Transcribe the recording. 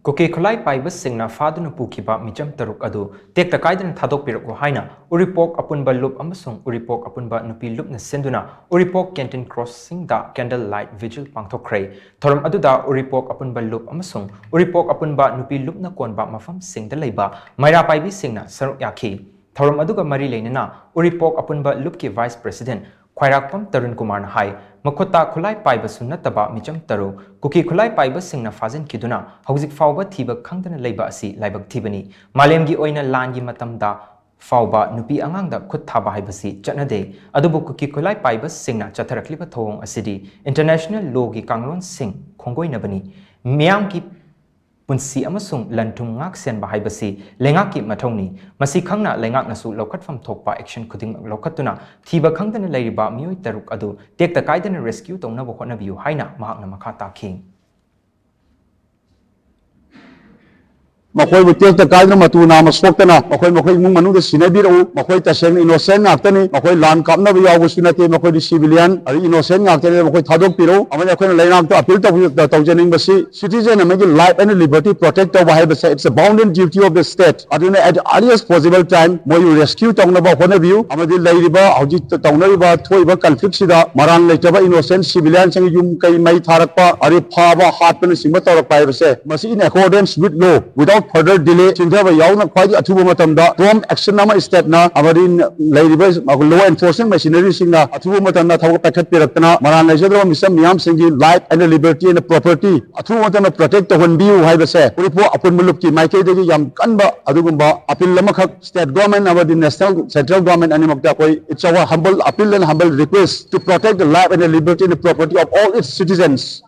Kuki khutlai paiba shingna phaduna pukhiba Meecham taruk adu tekta kaidana Thadokpirak Haina Uripok Apunba Lup amasung Uripok Apunba Nupi Lup na shinduna Uripok Canteen Crossing da candlelight Vigil Pangthokkhre thoram aduda Uripok Apunba Lup amasung Uripok Apunba Nupi Lup na konba mafam singda leiba maira paibi singna saruk yakhi thoram aduga mari leinana Uripok Apunba Lup ki Vice President Khwairakpam Tarun Kumar na hai Makhota khulai paiba sunnataba Meecham taru Kuki khulai paiba singna fazin kiduna hauzik fauba thiba khangdana leiba asi laibak thibani malemgi oina langi matamda fauba nupi angangda khut thaba haibasi chatnade adubu kuki khulai paiba singna chatharakliba thong asidi international law gi kanglon sing khongoinabani miyam ki punsi amasung lantum ngak sen bahai basi lengak ki mathongni masi khangna lengak nasu lokhat fam thokpa action khuding lokhatuna thiba khangdana leiriba mioi taruk adu tekta kaidana rescue tongna bo khona biu haina mahakna makha takhi Makoy butil ta kaidana matuna maswakna makoy mung manu de sinabiru makoy ta seng innocent ngaktani makoy lan kapna bi yaw gusinate makoy di civilian ari innocent ngaktani makoy Thadokpiru amana koy lainak to appeal ta tawjening basi citizen amagi life and liberty protect to bahai basa it's a bounden duty of the state aduna at earliest possible time moy rescue tawna ba khona biu amadi lairiba hoji tawna ba thoiba conflict sida maran leitaba innocent civilian sing yum kai mai tharakpa ari phaba hatpana singba tawrak pai base masi in accordance with law without further delay chindaba yauna khwai athuba matamda prompt action nama step na amarin lairiba law enforcement machinery singna athuba matamda thawak pakhat pirakna maran laijadra misam miyam singi life and liberty and property athuba matamda protect to biu haibase Uripok Apunba Lup ki maike de yam kanba adugumba appeal lamakhak state government amadi national central government animakta koi it's our humble appeal and humble request to protect the life and the liberty and the property of all its citizens